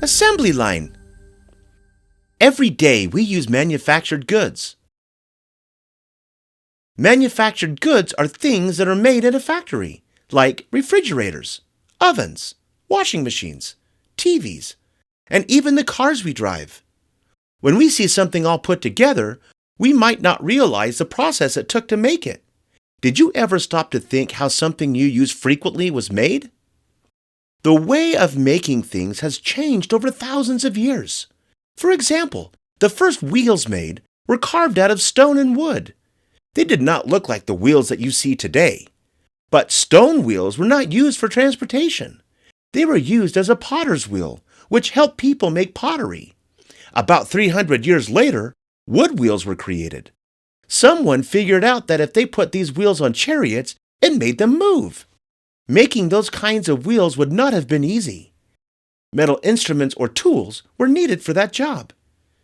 Assembly line. Every day we use manufactured goods. Manufactured goods are things that are made in a factory, like refrigerators, ovens, washing machines, TVs, and even the cars we drive. When we see something all put together, we might not realize the process it took to make it. Did you ever stop to think how something you use frequently was made? The way of making things has changed over thousands of years. For example, the first wheels made were carved out of stone and wood. They did not look like the wheels that you see today. But stone wheels were not used for transportation. They were used as a potter's wheel, which helped people make pottery. About 300 years later, wood wheels were created. Someone figured out that if they put these wheels on chariots, it made them move. Making those kinds of wheels would not have been easy. Metal instruments or tools were needed for that job.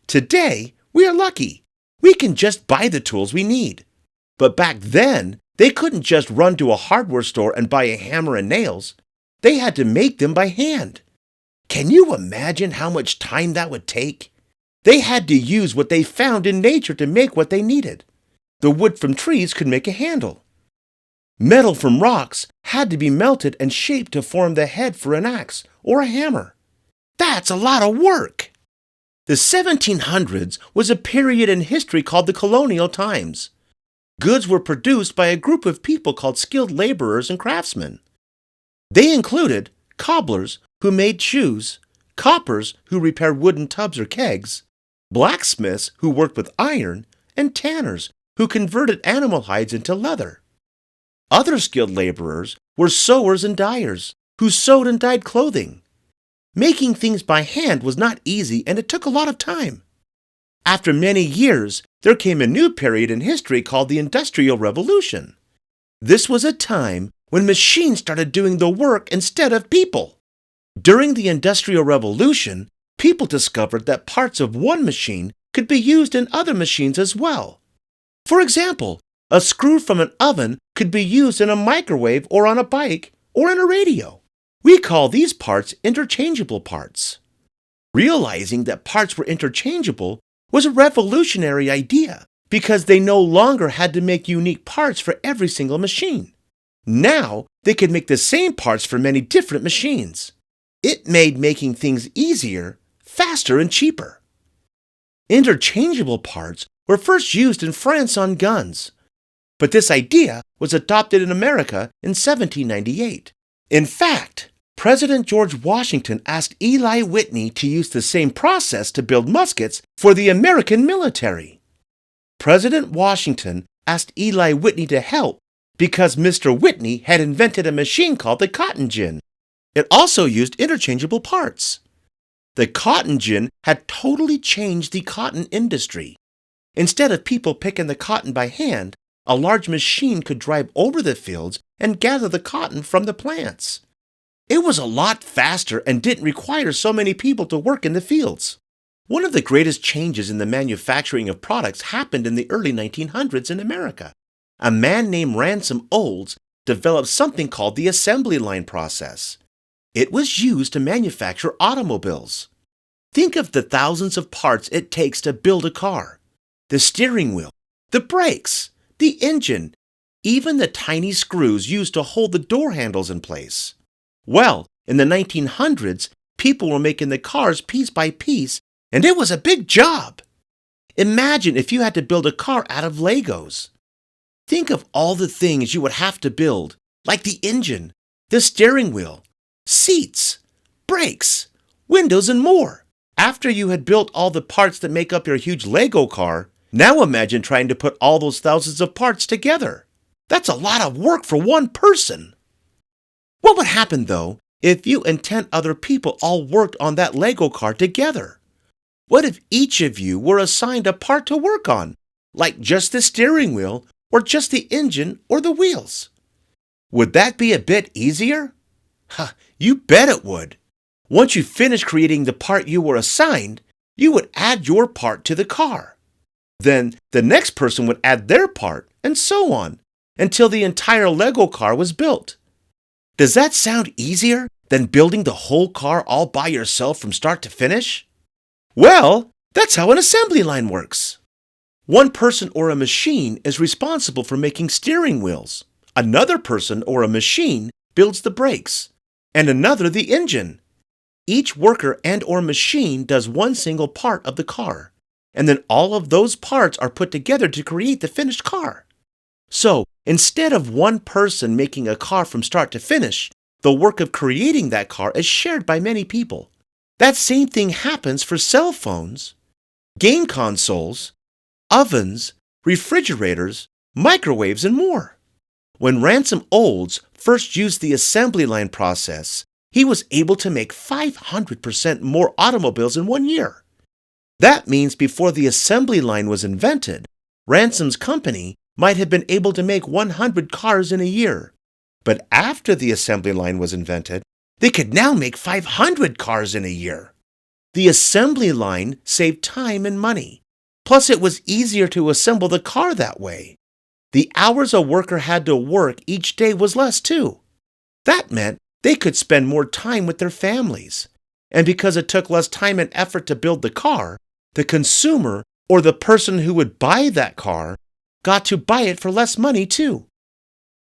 Today, we are lucky. We can just buy the tools we need. But back then, they couldn't just run to a hardware store and buy a hammer and nails. They had to make them by hand. Can you imagine how much time that would take? They had to use what they found in nature to make what they needed. The wood from trees could make a handle. Metal from rocks had to be melted and shaped to form the head for an axe or a hammer. That's a lot of work! The 1700s was a period in history called the Colonial Times. Goods were produced by a group of people called skilled laborers and craftsmen. They included cobblers who made shoes, coppers who repaired wooden tubs or kegs, blacksmiths who worked with iron, and tanners who converted animal hides into leather. Other skilled laborers were sewers and dyers who sewed and dyed clothing. Making things by hand was not easy and it took a lot of time. After many years, there came a new period in history called the Industrial Revolution. This was a time when machines started doing the work instead of people. During the Industrial Revolution, people discovered that parts of one machine could be used in other machines as well. For example, a screw from an oven could be used in a microwave or on a bike or in a radio. We call these parts interchangeable parts. Realizing that parts were interchangeable was a revolutionary idea because they no longer had to make unique parts for every single machine. Now, they could make the same parts for many different machines. It made making things easier, faster, and cheaper. Interchangeable parts were first used in France on guns. But this idea was adopted in America in 1798. In fact, President George Washington asked Eli Whitney to use the same process to build muskets for the American military. President Washington asked Eli Whitney to help because Mr. Whitney had invented a machine called the cotton gin. It also used interchangeable parts. The cotton gin had totally changed the cotton industry. Instead of people picking the cotton by hand, a large machine could drive over the fields and gather the cotton from the plants. It was a lot faster and didn't require so many people to work in the fields. One of the greatest changes in the manufacturing of products happened in the early 1900s in America. A man named Ransom Olds developed something called the assembly line process. It was used to manufacture automobiles. Think of the thousands of parts it takes to build a car. The steering wheel, the brakes, the engine, even the tiny screws used to hold the door handles in place. Well, in the 1900s, people were making the cars piece by piece, and it was a big job. Imagine if you had to build a car out of Legos. Think of all the things you would have to build, like the engine, the steering wheel, seats, brakes, windows, and more. After you had built all the parts that make up your huge Lego car, now imagine trying to put all those thousands of parts together. That's a lot of work for one person. What would happen, though, if you and 10 other people all worked on that Lego car together? What if each of you were assigned a part to work on, like just the steering wheel or just the engine or the wheels? Would that be a bit easier? You bet it would. Once you finished creating the part you were assigned, you would add your part to the car. Then the next person would add their part, and so on, until the entire Lego car was built. Does that sound easier than building the whole car all by yourself from start to finish? Well, that's how an assembly line works. One person or a machine is responsible for making steering wheels. Another person or a machine builds the brakes, and another the engine. Each worker and or machine does one single part of the car, and then all of those parts are put together to create the finished car. So, instead of one person making a car from start to finish, the work of creating that car is shared by many people. That same thing happens for cell phones, game consoles, ovens, refrigerators, microwaves, and more. When Ransom Olds first used the assembly line process, he was able to make 500% more automobiles in 1 year. That means before the assembly line was invented, Ransom's company might have been able to make 100 cars in a year. But after the assembly line was invented, they could now make 500 cars in a year. The assembly line saved time and money. Plus, it was easier to assemble the car that way. The hours a worker had to work each day was less too. That meant they could spend more time with their families. And because it took less time and effort to build the car, the consumer or the person who would buy that car got to buy it for less money too.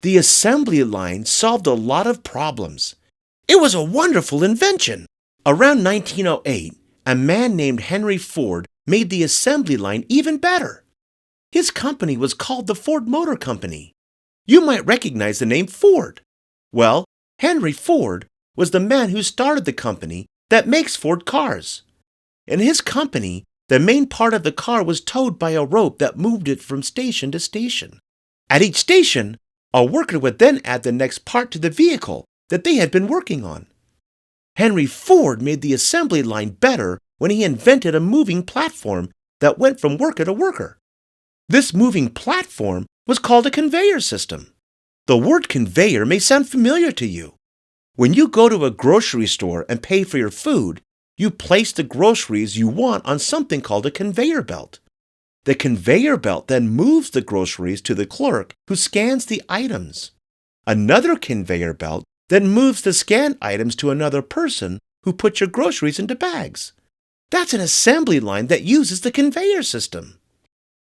The assembly line solved a lot of problems. It was a wonderful invention. Around 1908, a man named Henry Ford made the assembly line even better. His company was called the Ford Motor Company. You might recognize the name Ford. Well, Henry Ford was the man who started the company that makes Ford cars. In his company, the main part of the car was towed by a rope that moved it from station to station. At each station, a worker would then add the next part to the vehicle that they had been working on. Henry Ford made the assembly line better when he invented a moving platform that went from worker to worker. This moving platform was called a conveyor system. The word conveyor may sound familiar to you. When you go to a grocery store and pay for your food, you place the groceries you want on something called a conveyor belt. The conveyor belt then moves the groceries to the clerk who scans the items. Another conveyor belt then moves the scanned items to another person who puts your groceries into bags. That's an assembly line that uses the conveyor system.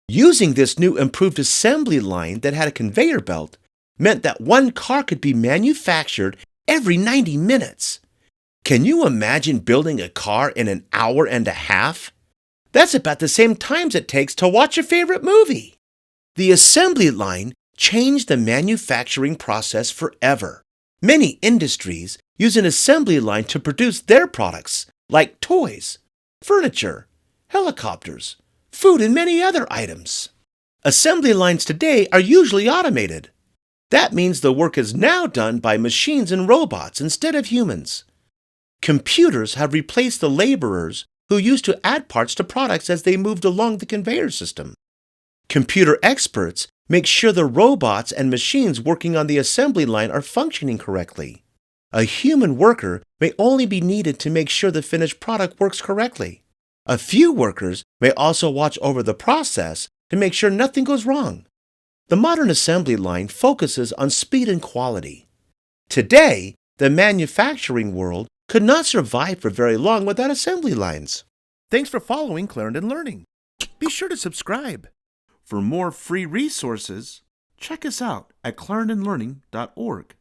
Using this new improved assembly line that had a conveyor belt meant that one car could be manufactured every 90 minutes. Can you imagine building a car in an hour and a half? That's about the same time it takes to watch your favorite movie. The assembly line changed the manufacturing process forever. Many industries use an assembly line to produce their products, like toys, furniture, helicopters, food, and many other items. Assembly lines today are usually automated. That means the work is now done by machines and robots instead of humans. Computers have replaced the laborers who used to add parts to products as they moved along the conveyor system. Computer experts make sure the robots and machines working on the assembly line are functioning correctly. A human worker may only be needed to make sure the finished product works correctly. A few workers may also watch over the process to make sure nothing goes wrong. The modern assembly line focuses on speed and quality. Today, the manufacturing world could not survive for very long without assembly lines. Thanks for following Clarendon Learning. Be sure to subscribe. For more free resources, check us out at clarendonlearning.org.